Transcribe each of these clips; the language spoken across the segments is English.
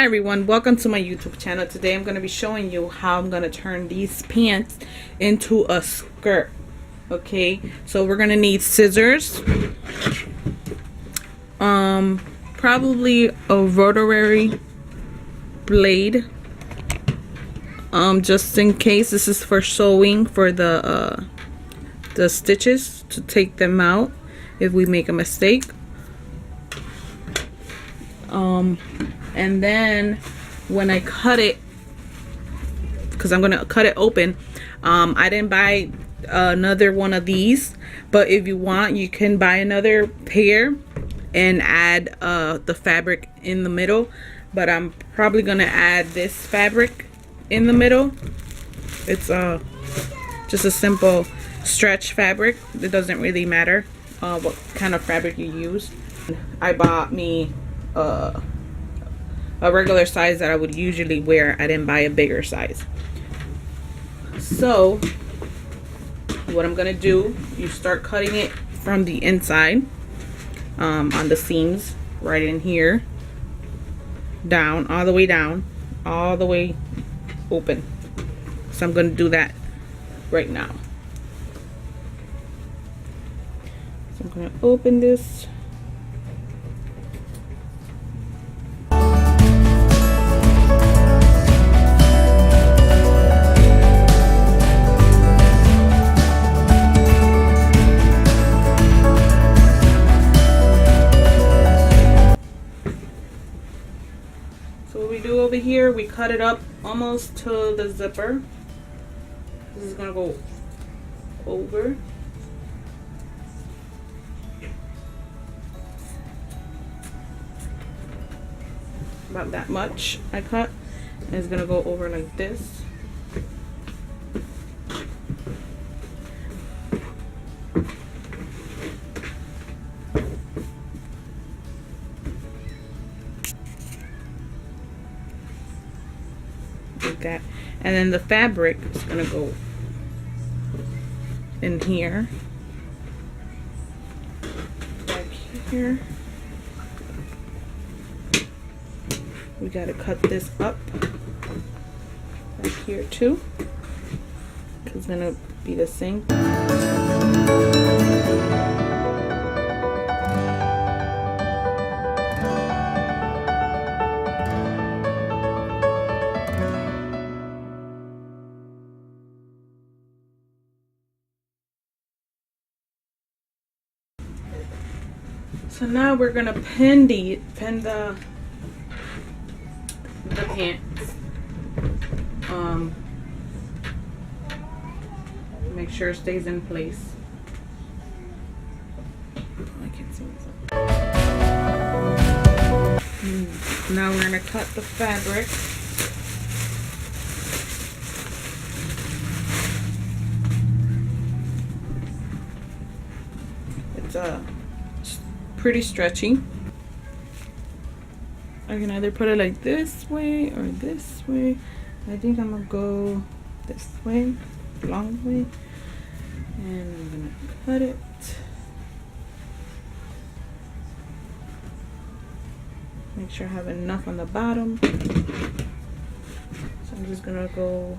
everyone, welcome to my YouTube channel. Today I'm going to be showing you how I'm going to turn these pants into a skirt. Okay, so we're going to need scissors, probably a rotary blade, just in case. This is for sewing, for the stitches, to take them out if we make a mistake. And then when I cut it, because I'm gonna cut it open, I didn't buy another one of these, but if you want, you can buy another pair and add the fabric in the middle. But I'm probably gonna add this fabric in the middle. It's just a simple stretch fabric. It doesn't really matter what kind of fabric you use. I bought me a regular size that I would usually wear. I didn't buy a bigger size. So what I'm gonna do, you start cutting it from the inside, on the seams, right in here, down, all the way down, all the way open. So I'm gonna do that right now. So I'm gonna open this. Over here we cut it up almost to the zipper. This is gonna go over. About that much I cut, and it's gonna go over like this. That, and then the fabric is gonna go in here, like here. We gotta cut this up like here too, because it's gonna be the same. So now we're gonna pin the pants. Make sure it stays in place. I can't see myself. Now we're gonna cut the fabric. It's pretty stretchy. I can either put it like this way or this way. I think I'm gonna go this way, long way, and I'm gonna cut it. Make sure I have enough on the bottom. So I'm just gonna go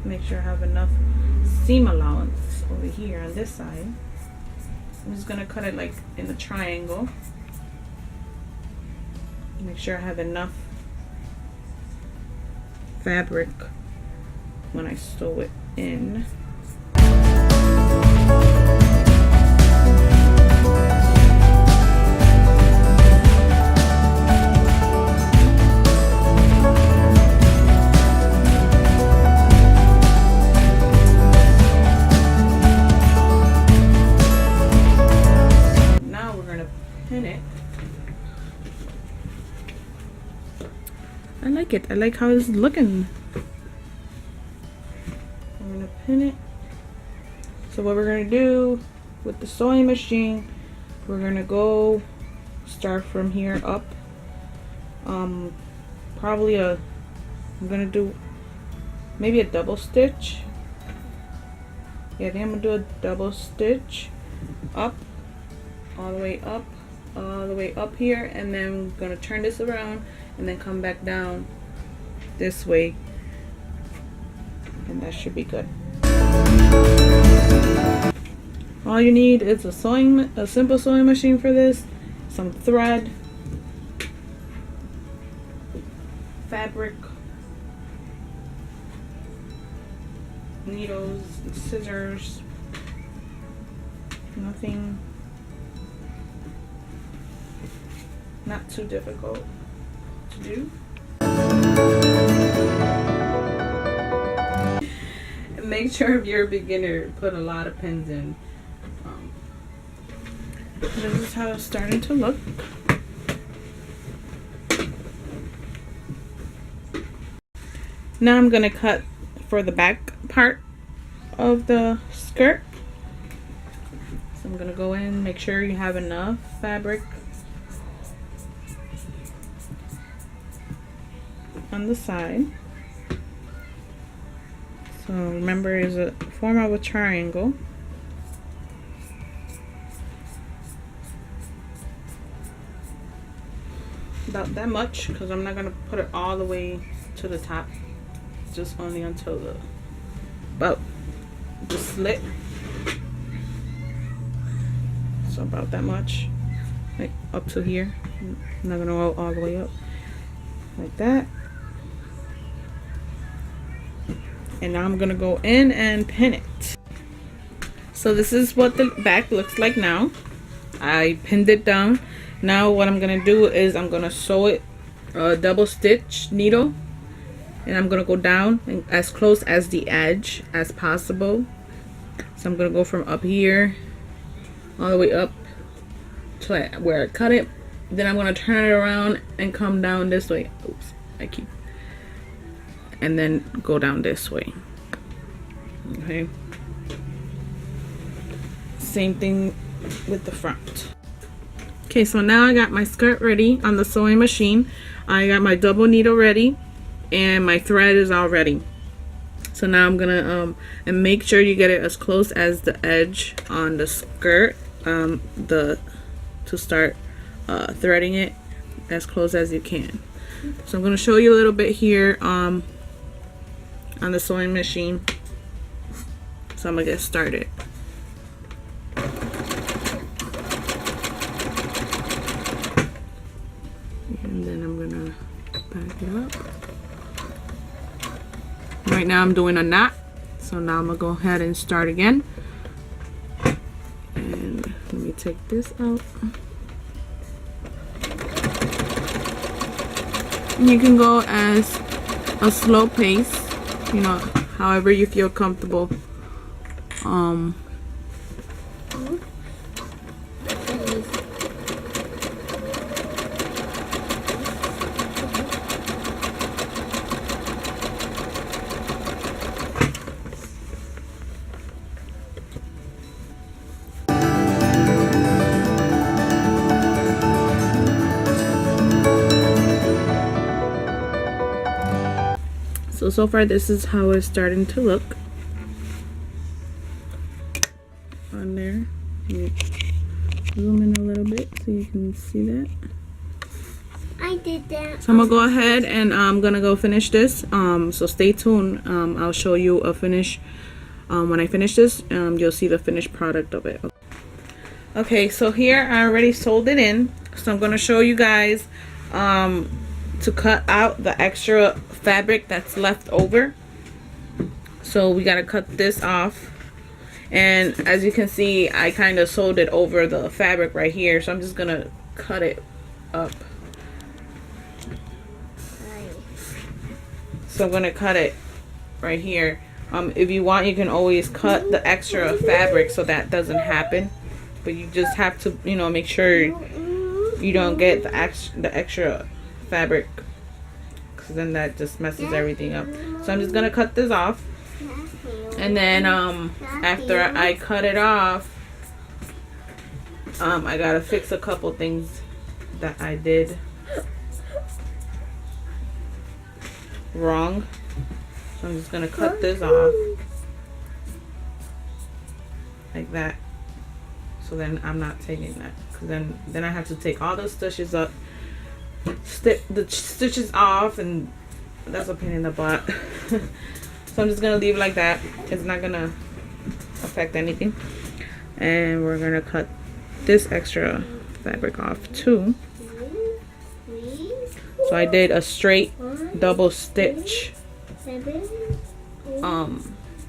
make sure I have enough seam allowance over here on this side. I'm just gonna cut it like in a triangle. Make sure I have enough fabric when I sew it in. I like it. I like how it's looking. I'm gonna pin it. So what we're gonna do with the sewing machine, we're gonna go start from here up. Probably I'm gonna do maybe a double stitch. Yeah, I think I'm gonna do a double stitch up, all the way up, all the way up here, and then I'm gonna turn this around and then come back down this way, and that should be good. All you need is a simple sewing machine for this, some thread, fabric, needles, scissors. Nothing, not too difficult to do. And make sure if you're a beginner, put a lot of pins in. This is how it's starting to look. Now I'm gonna cut for the back part of the skirt. So I'm gonna go in, make sure you have enough fabric on the side. So remember, it's a form of a triangle. About that much, because I'm not gonna put it all the way to the top, just only until about the slit. So about that much, like up to here. I'm not gonna go all the way up like that. And now I'm gonna go in and pin it. So this is what the back looks like now. I pinned it down. Now what I'm gonna do is I'm gonna sew it double stitch needle, and I'm gonna go down and as close as the edge as possible. So I'm gonna go from up here all the way up to where I cut it. Then I'm gonna turn it around and come down this way. Oops, and then go down this way. Okay, same thing with the front. Okay, so now I got my skirt ready on the sewing machine. I got my double needle ready, and my thread is all ready. So now I'm gonna and make sure you get it as close as the edge on the skirt, to start threading it as close as you can. So I'm gonna show you a little bit here on the sewing machine. So I'm gonna get started. And then I'm gonna back it up. Right now I'm doing a knot, so now I'm gonna go ahead and start again. And let me take this out. You can go as a slow pace, you know, however you feel comfortable. So far this is how it's starting to look on there. Zoom in a little bit so you can see that. I did that. So I'm gonna go ahead and I'm gonna go finish this. So stay tuned. I'll show you a finish. When I finish this, you'll see the finished product of it. Okay, so here I already sewed it in. So I'm gonna show you guys to cut out the extra fabric that's left over. So we gotta cut this off, and as you can see, I kind of sewed it over the fabric right here, so I'm just gonna cut it up. So I'm gonna cut it right here. If you want, you can always cut the extra fabric so that doesn't happen, but you just have to, you know, make sure you don't get the extra fabric, because then that just messes everything up. So I'm just gonna cut this off, and then after I cut it off, I gotta fix a couple things that I did wrong. So I'm just gonna cut this off like that. so then I'm not taking that, because then I have to take all the stitches up, the stitches off, and that's a pain in the butt. So I'm just gonna leave it like that. It's not gonna affect anything. And we're gonna cut this extra fabric off too. So I did a straight double stitch. 7, 8, 9,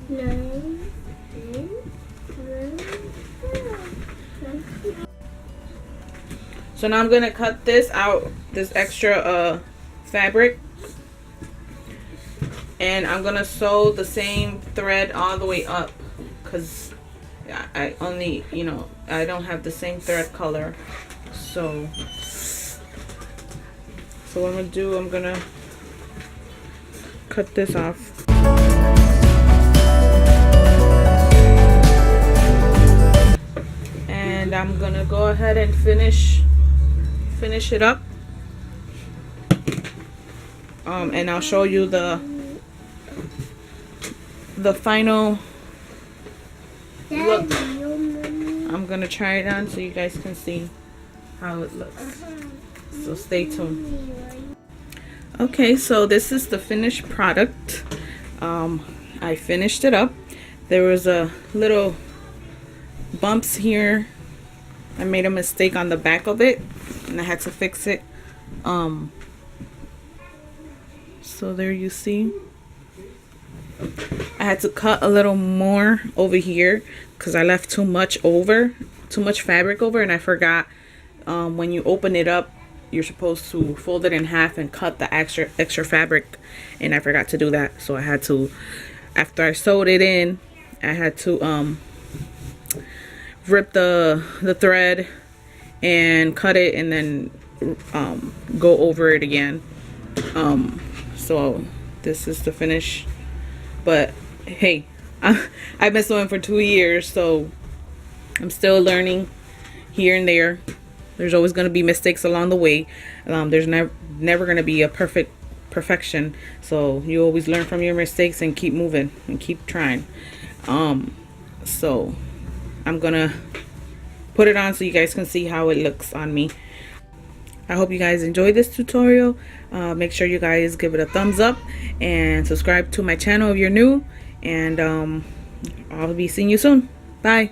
10, 11, 12. So now I'm gonna cut this out, this extra fabric, and I'm gonna sew the same thread all the way up, because I only, you know, I don't have the same thread color. So what I'm gonna do, I'm gonna cut this off. And I'm gonna go ahead and finish it up. And I'll show you the final look. I'm gonna try it on so you guys can see how it looks. So stay tuned. Okay, so this is the finished product. I finished it up. There was a little bumps here. I made a mistake on the back of it and I had to fix it. So there you see. I had to cut a little more over here because I left too much fabric over, and I forgot when you open it up, you're supposed to fold it in half and cut the extra fabric, and I forgot to do that. So I had to, after I sewed it in, I had to rip the thread and cut it, and then go over it again. So this is the finish. But hey, I've been sewing for 2 years, so I'm still learning here and there. There's always going to be mistakes along the way. There's never going to be a perfection. So you always learn from your mistakes and keep moving and keep trying. So I'm going to put it on so you guys can see how it looks on me. I hope you guys enjoyed this tutorial. Make sure you guys give it a thumbs up and subscribe to my channel if you're new. And I'll be seeing you soon. Bye.